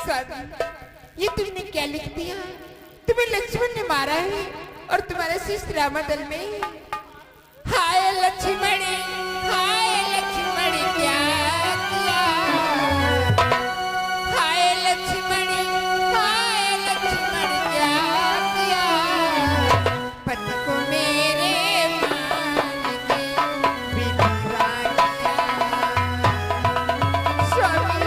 ये तुमने क्या लिख दिया? तुम्हें लक्ष्मण ने मारा है और तुम्हारा शिष्य रामादल में। हाय लक्ष्मणी, हाय लक्ष्मणी क्या किया? हाय लक्ष्मणी, हाय लक्ष्मणी क्या किया? पति को मेरे मान के विधवा किया। स्वामी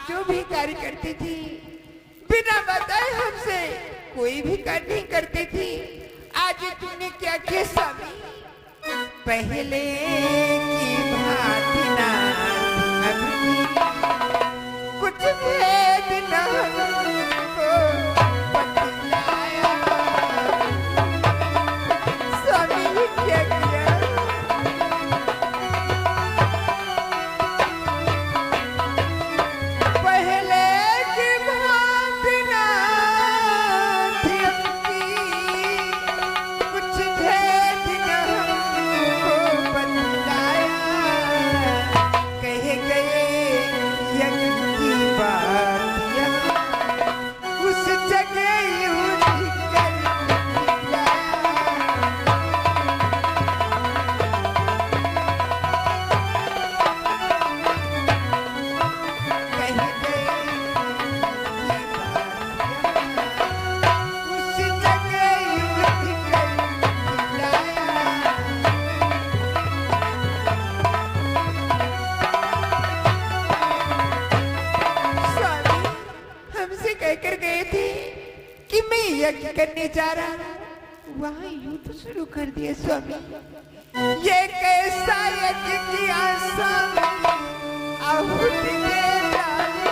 जो भी कार्य करती थी बिना बताए हमसे कोई भी कार्य नहीं करती थी। आज तूने क्या किया स्वामी? पहले की भांति ना अब कुछ भेद न हमको बतलाया। स्वामी क्या किया? यज्ञ करने जा रहा हूँ, वहाँ युद्ध शुरू कर दिया स्वामी। ये कैसा यज्ञ किया स्वामी? आहुति दे डाली।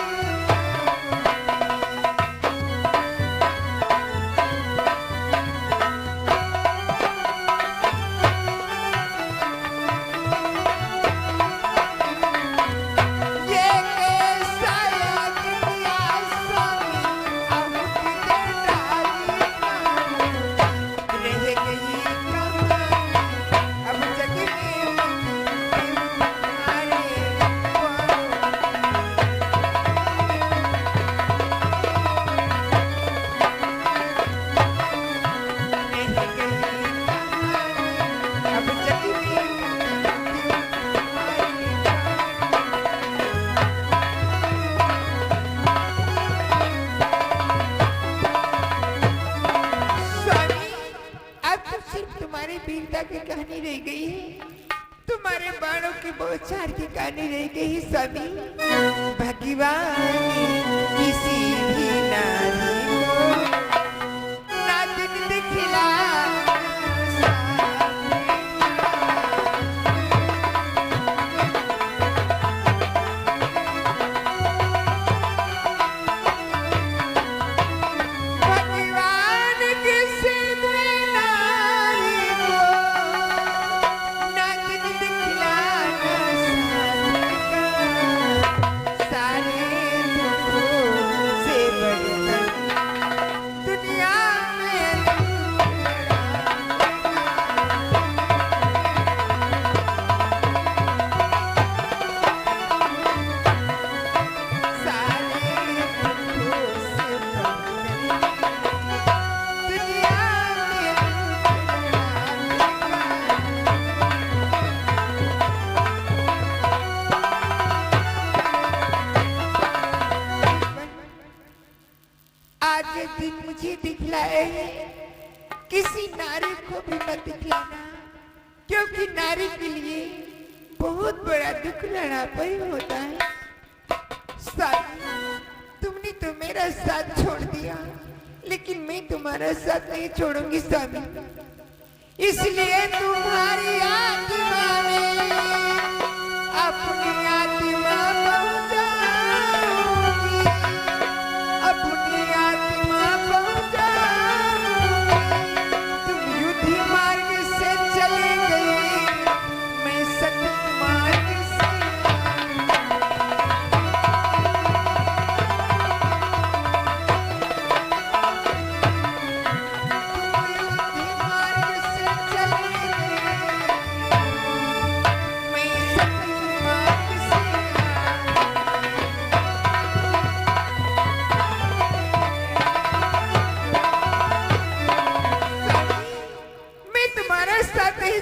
वीरता की कहानी रह गई है, तुम्हारे बाणों की बौछार की कहानी रह गई स्वामी। भगवान किसी भी नारी को नाजुक दिखला भगवान किसी किसी नारी को भी मत दिखलाना, क्योंकि नारी के लिए बहुत बड़ा दुख लड़ापन होता है। तुमने तो मेरा साथ छोड़ दिया, लेकिन मैं तुम्हारा साथ नहीं छोड़ूंगी स्वामी। इसलिए तुम्हारी आत्मा में अपनी आत्मा पहुंचाऊंगी, अपनी आत्मा पहुंचाऊंगी। तुम युद्ध मार्ग से चले गए, मैं सत्य मार्ग से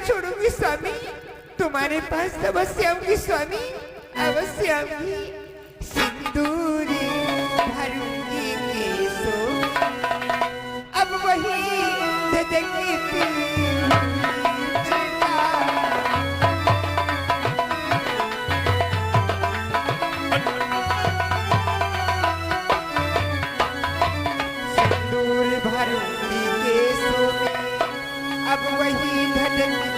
छोड़ूंगी स्वामी। तुम्हारे पास अवश्य आऊंगी स्वामी, अवश्य आऊंगी। सिंदूरी भरूंगी केसों, अब वही धधकती सिंदूर भरूंगी केसों में, अब वही धधकती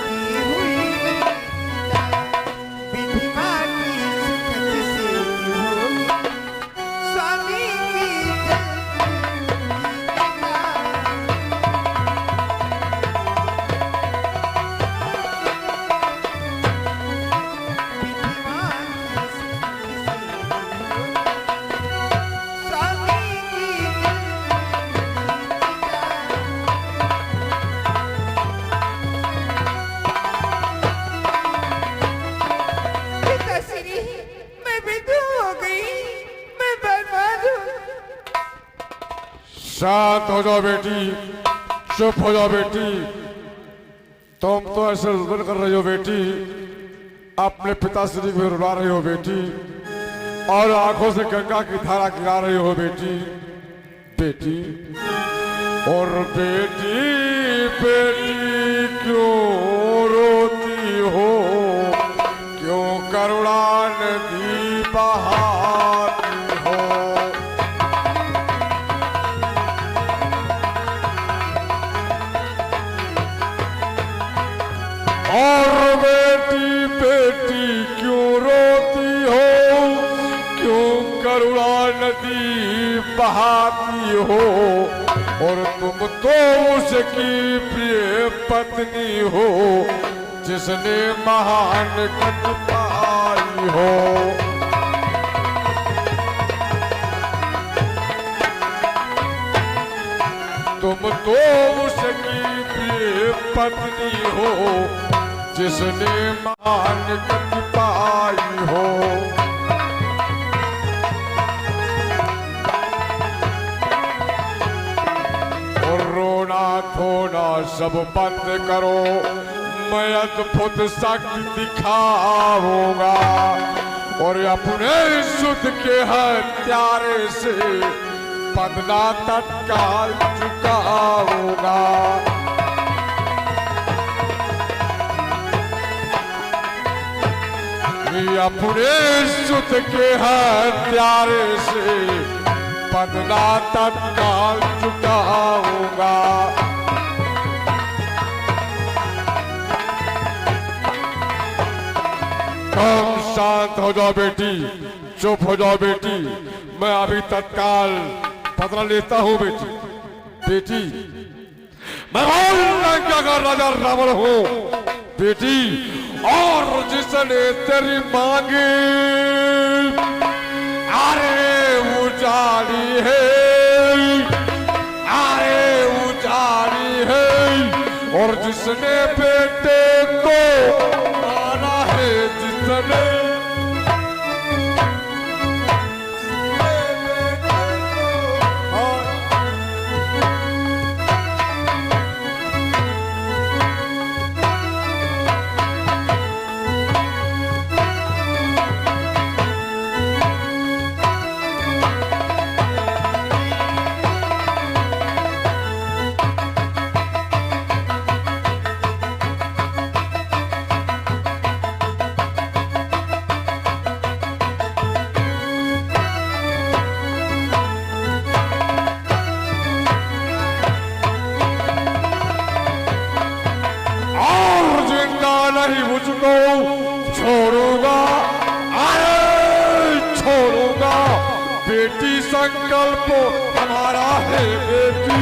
शांत हो जाओ बेटी, चुप हो जाओ बेटी। तुम तो ऐसे जुल्म कर रही हो बेटी, अपने पिताश्री को रुला रही हो बेटी, और आंखों से गंगा की धारा गिरा रही हो बेटी। बेटी और बेटी, बेटी क्यों रोती हो, क्यों करुणा नदी बहाती हो। और बेटी बेटी क्यों रोती हो, क्यों करुणा नदी बहाती हो। और तुम तो उसकी प्रिय पत्नी हो, जिसने महान कट पाई हो। तुम तो उसकी प्रिय पत्नी हो, जिसने महान गति पाई हो। और रोना धोना सब बंद करो, मैं अद्भुत शक्ति दिखाऊंगा, और अपने शुद्ध के हत्यारे से बदला तत्काल चुकाऊंगा। अपने सुत के हत्यारे से बदला तत्काल चुकाऊंगा। तुम शांत हो जाओ बेटी, चुप हो जाओ बेटी, मैं अभी तत्काल बदला लेता हूँ बेटी। बेटी मैं लंका का राजा रावण हूँ बेटी, और जिसने तेरी मांगी अरे उजाड़ी है, अरे उजाड़ी है। और जिसने बेटे को मारा है, जिसने नहीं मुझको छोड़ूंगा, अरे छोड़ूंगा। बेटी संकल्प हमारा है बेटी,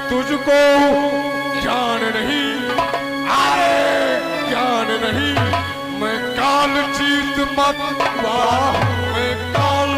तुझको ज्ञान नहीं, आए ज्ञान नहीं। मैं काल जीत मत वाला हूँ, मैं काल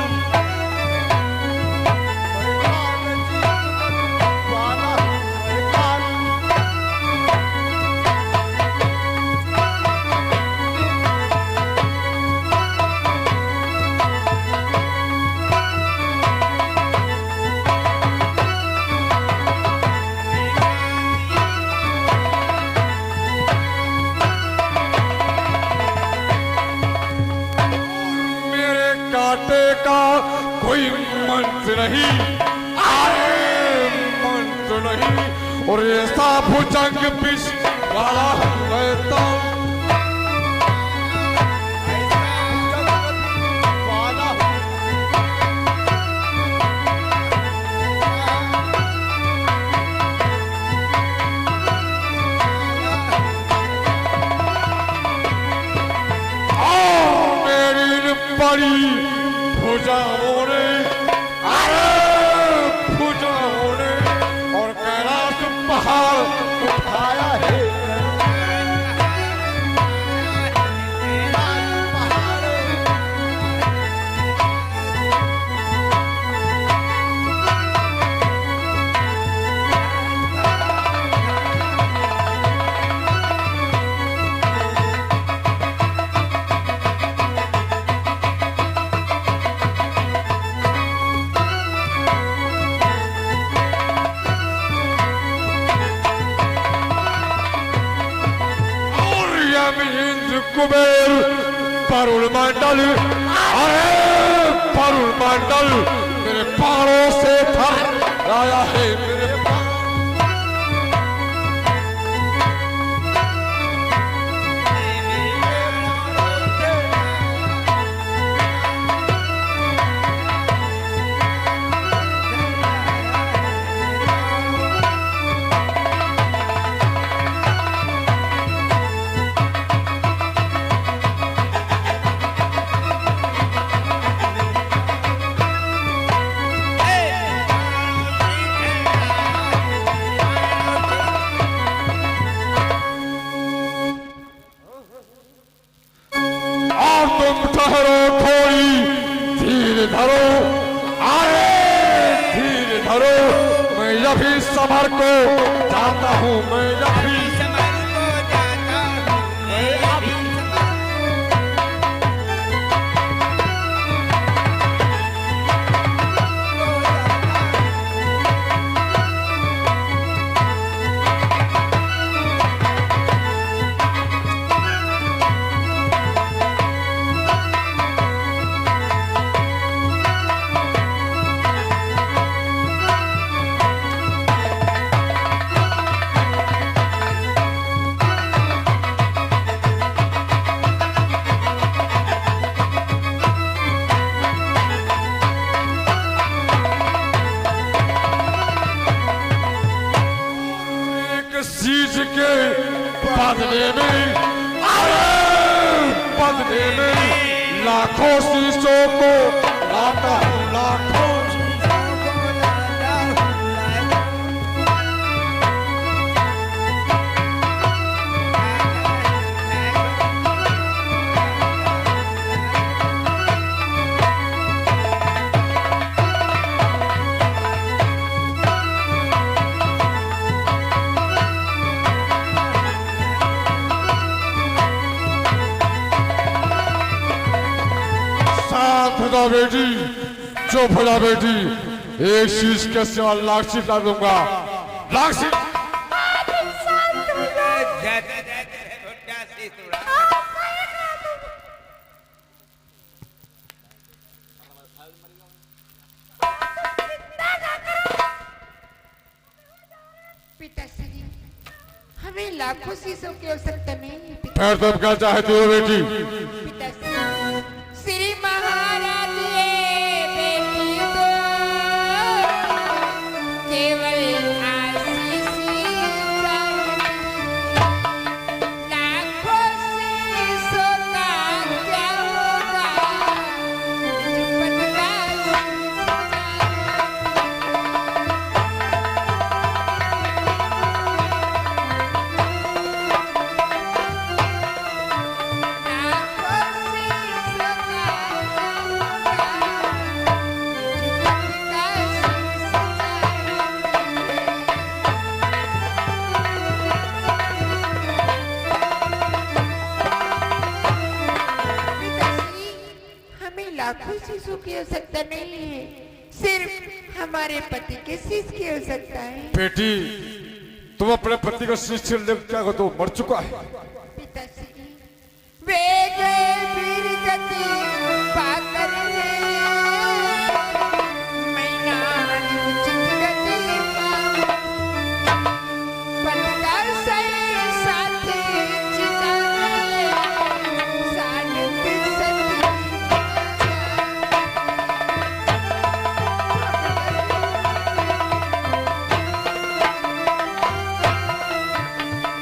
काटे का कोई मंत्र नहीं, आए मंत्र नहीं। और ऐसा भुजंग विष वाला मैं तो बड़ी भुजाओं ने, अरे भुजाओं ने और कैलाश पहाड़ उठाया है। कुबेर परुल मंडल, अरे परुल मंडल मेरे पारों से थर आया है, मेरे ठहरो थोड़ी धीर धरो, आए धीर धरो। मैं अभी समर को जाता हूँ, मैं अभी समर को जाता हूँ, मैं अभी चीज के बदले में, बदले में लाखों शीशों को लाता हूँ, लाखों शीशों को लाता हूँ। बेटी चुप हो जा बेटी, एक शीश के सिवा लाख शीश ला दूंगा, लाख शीश। हमें लाखों शीशों की आवश्यकता नहीं है फिर तुम क्या चाहती हो बेटी? पिताश्री। श्री महाराज ये बेटी को केवल आशीष ही चाहिए। लाखों शीशों का क्या होगा, चुपन का लाखों शीशों की आवश्यकता नहीं है, सिर्फ हमारे पति के शीश की आवश्यकता है। बेटी तुम अपने पति को शीश छीन ले क्या हो, तो मर चुका है। पिताश्री वे गए वीर गति पाकर है, मैं नारी उचित गति पाऊं। पटका सही साथी चिताए, सानंद सती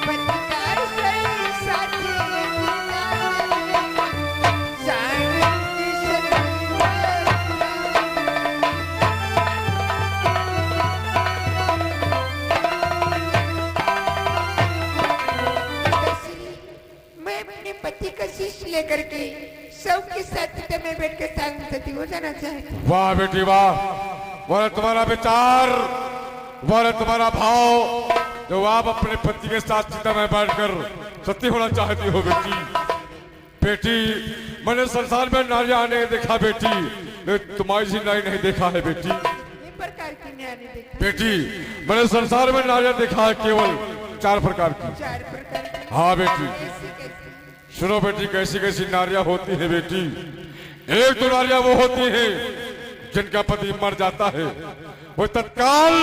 पटका सही साथी मैं अपने पति का शीश लेकर के सबके साथ में बैठ के सती हो जाना चाहती हूँ। वाह बेटी वाह, वाह तुम्हारा विचार, वाह तुम्हारा भाव, जो आप अपने पति के साथ चिता में बैठकर सती होना चाहती हो बेटी। बेटी मैंने संसार में नारियां आने देखा बेटी, लेकिन तुम्हारी सी नारी नहीं देखा है बेटी। ये प्रकार की न्यारी देखा बेटी मैंने संसार में नारियां देखा है केवल 4 प्रकार की। 4 प्रकार की। हाँ बेटी कैसी कैसी? सुनो बेटी, कैसी कैसी नारियां होती है बेटी। एक तो नारियां वो होती है जिनका पति मर जाता है, वो तत्काल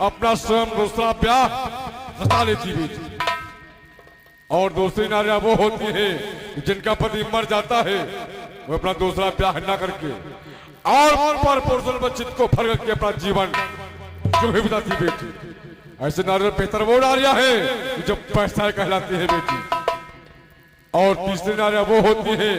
अपना स्वयं दूसरा ब्याह रचा लेती बेटी। और दूसरी नारियां वो होती है जिनका पति मर जाता है, वो अपना दूसरा ब्याह न करके और पर पुरुषों में चित्त को भर करके अपना जीवन जो भी बिताती बेटी। ऐसे नारियां बेहतर वो नारियां है जो पैसा कहलाती है बेटी। और तीसरी नारियां वो होती है